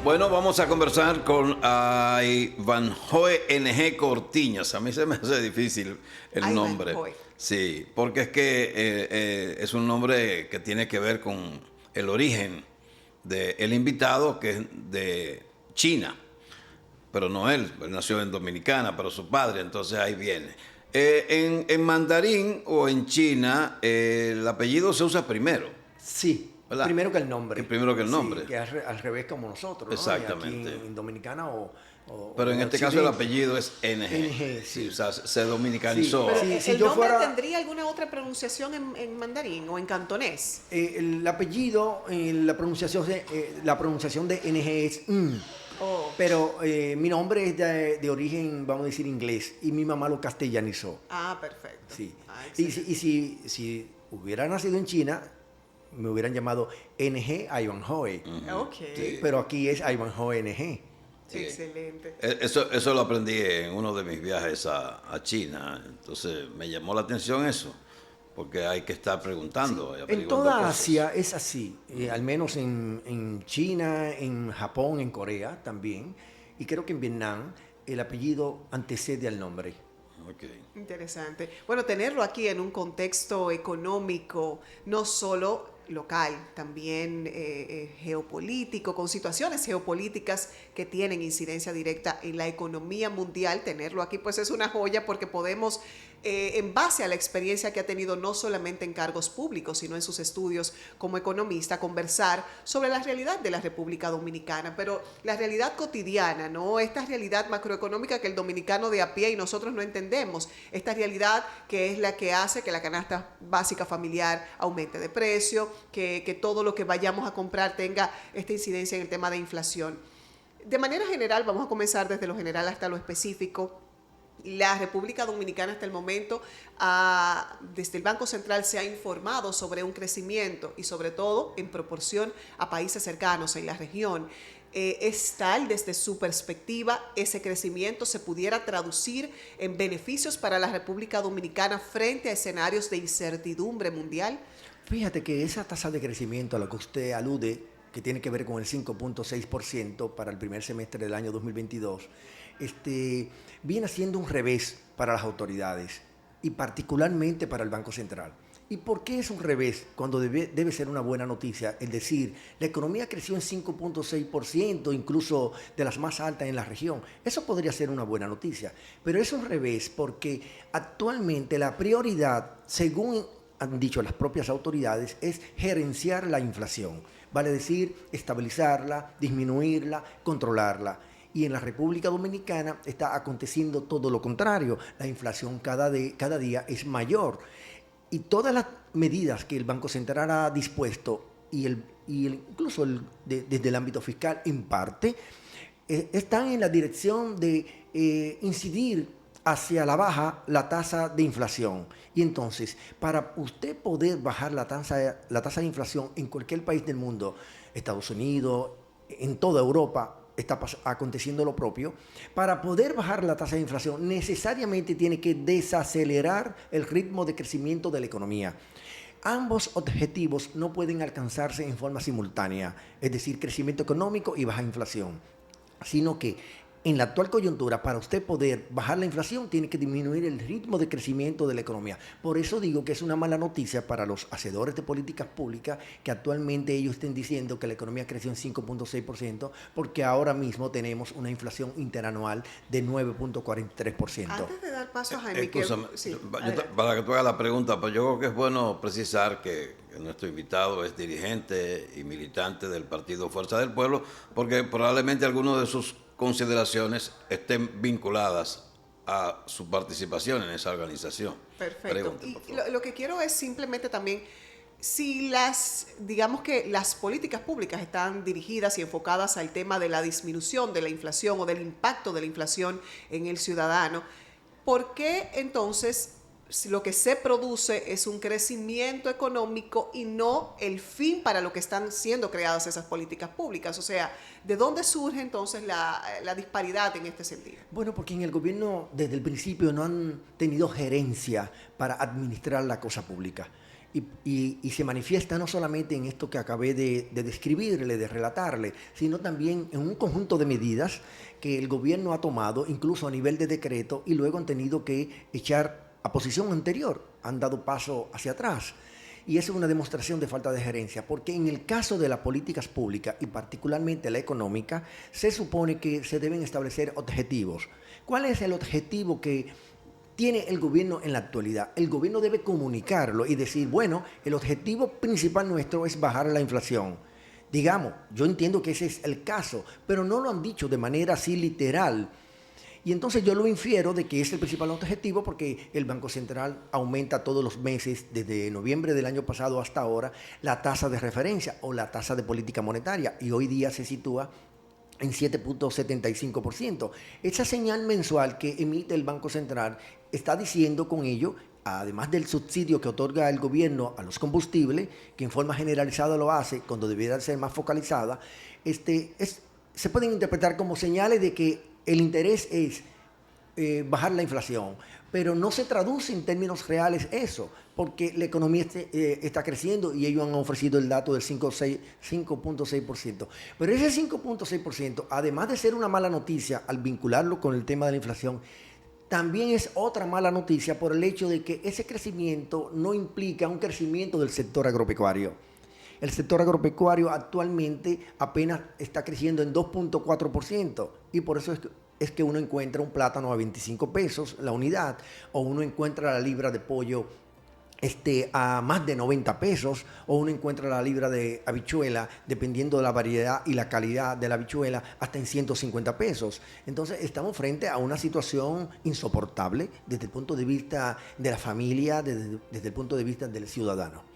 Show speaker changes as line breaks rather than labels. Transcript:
Bueno, vamos a conversar con Ivanhoe NG Cortiñas. A mí se me hace difícil el nombre.
Ivanhoe.
Sí, porque es que es un nombre que tiene que ver con el origen del invitado, que es de China. Pero no él nació en Dominicana, pero su padre, entonces ahí viene. En mandarín o en China, el apellido se usa primero,
Sí,
¿verdad?
primero que el nombre.
Primero que el nombre.
Sí, que al revés como nosotros, ¿no?
Exactamente.
Aquí en Dominicana
Pero en
en
este caso el
Occidente.
apellido es NG.
NG, sí.
Sí, o sea, se dominicanizó.
Pero
Sí, si
¿el
yo
nombre
fuera-
tendría alguna otra pronunciación en mandarín o en cantonés?
El apellido, la pronunciación de NG es
Oh.
pero mi nombre es de origen, vamos a decir, inglés, y mi mamá lo castellanizó.
Ah, perfecto.
Sí.
Ah,
Y,
excelente.
si hubiera nacido en China, me hubieran llamado NG Ivanhoe.
Ok.
Sí.
Pero aquí es Ivanhoe NG.
Sí.
Excelente.
Eso lo aprendí en uno de mis viajes a China. Entonces me llamó la atención eso, porque hay que estar preguntando. y
En
averiguando
toda
cosas.
Asia es así, al menos en China, en Japón, en Corea también, y creo que en Vietnam el apellido antecede al nombre.
Ok.
Interesante. Bueno, tenerlo aquí en un contexto económico, no solo local, también geopolítico, con situaciones geopolíticas que tienen incidencia directa en la economía mundial, tenerlo aquí pues es una joya porque podemos, en base a la experiencia que ha tenido no solamente en cargos públicos, sino en sus estudios como economista, conversar sobre la realidad de la República Dominicana, pero la realidad cotidiana, ¿no? Esta realidad macroeconómica que el dominicano de a pie y nosotros no entendemos, esta realidad que es la que hace que la canasta básica familiar aumente de precio, que todo lo que vayamos a comprar tenga esta incidencia en el tema de inflación. De manera general, vamos a comenzar desde lo general hasta lo específico. La República Dominicana hasta el momento, desde el Banco Central se ha informado sobre un crecimiento y sobre todo en proporción a países cercanos en la región. Es tal desde su perspectiva ese crecimiento se pudiera traducir en beneficios para la República Dominicana frente a escenarios de incertidumbre mundial.
Fíjate que esa tasa de crecimiento a la que usted alude, que tiene que ver con el 5.6% para el primer semestre del año 2022, viene siendo un revés para las autoridades y particularmente para el Banco Central. ¿Y por qué es un revés cuando debe ser una buena noticia? Es decir, la economía creció en 5.6%, incluso de las más altas en la región. Eso podría ser una buena noticia, pero es un revés porque actualmente la prioridad, según han dicho las propias autoridades, es gerenciar la inflación. Vale decir, estabilizarla, disminuirla, controlarla. Y en la República Dominicana está aconteciendo todo lo contrario. La inflación cada día es mayor. Y todas las medidas que el Banco Central ha dispuesto, incluso desde el ámbito fiscal en parte, están en la dirección de incidir hacia la baja la tasa de inflación. Y entonces, para usted poder bajar la tasa de inflación en cualquier país del mundo, Estados Unidos, en toda Europa, está aconteciendo lo propio. Para poder bajar la tasa de inflación, necesariamente tiene que desacelerar el ritmo de crecimiento de la economía. Ambos objetivos no pueden alcanzarse en forma simultánea, es decir, crecimiento económico y baja inflación, sino que en la actual coyuntura, para usted poder bajar la inflación, tiene que disminuir el ritmo de crecimiento de la economía. Por eso digo que es una mala noticia para los hacedores de políticas públicas que actualmente ellos estén diciendo que la economía creció en 5.6%, porque ahora mismo tenemos una inflación interanual de 9.43%.
Antes de dar paso a Jaime,
Escúchame,
sí,
para que tú hagas la pregunta, pues yo creo que es bueno precisar que nuestro invitado es dirigente y militante del Partido Fuerza del Pueblo, porque probablemente algunos de sus consideraciones estén vinculadas a su participación en esa organización.
perfecto.
Pregunte,
Y
por favor.
lo que quiero es simplemente también, si digamos que las políticas públicas están dirigidas y enfocadas al tema de la disminución de la inflación o del impacto de la inflación en el ciudadano, ¿por qué entonces si lo que se produce es un crecimiento económico y no el fin para lo que están siendo creadas esas políticas públicas? O sea, ¿de dónde surge entonces la disparidad en este sentido?
Bueno, porque en el gobierno desde el principio no han tenido gerencia para administrar la cosa pública. y se manifiesta no solamente en esto que acabé de describirle, de relatarle, sino también en un conjunto de medidas que el gobierno ha tomado, incluso a nivel de decreto, y luego han tenido que echar a posición anterior, han dado paso hacia atrás. Y eso es una demostración de falta de gerencia, porque en el caso de las políticas públicas, y particularmente la económica, se supone que se deben establecer objetivos. ¿Cuál es el objetivo que tiene el gobierno en la actualidad? El gobierno debe comunicarlo y decir, bueno, el objetivo principal nuestro es bajar la inflación. Digamos, yo entiendo que ese es el caso, pero no lo han dicho de manera así literal. Y entonces yo lo infiero de que es el principal objetivo porque el Banco Central aumenta todos los meses, desde noviembre del año pasado hasta ahora, la tasa de referencia o la tasa de política monetaria, y hoy día se sitúa en 7.75%. Esa señal mensual que emite el Banco Central está diciendo con ello, además del subsidio que otorga el gobierno a los combustibles, que en forma generalizada lo hace, cuando debiera ser más focalizada, se pueden interpretar como señales de que el interés es bajar la inflación, pero no se traduce en términos reales eso, porque la economía está creciendo y ellos han ofrecido el dato del 5.6%. Pero ese 5.6%, además de ser una mala noticia al vincularlo con el tema de la inflación, también es otra mala noticia por el hecho de que ese crecimiento no implica un crecimiento del sector agropecuario. El sector agropecuario actualmente apenas está creciendo en 2.4%, y por eso es que uno encuentra un plátano a 25 pesos la unidad, o uno encuentra la libra de pollo a más de 90 pesos, o uno encuentra la libra de habichuela, dependiendo de la variedad y la calidad de la habichuela, hasta en 150 pesos. Entonces estamos frente a una situación insoportable desde el punto de vista de la familia, desde el punto de vista del ciudadano.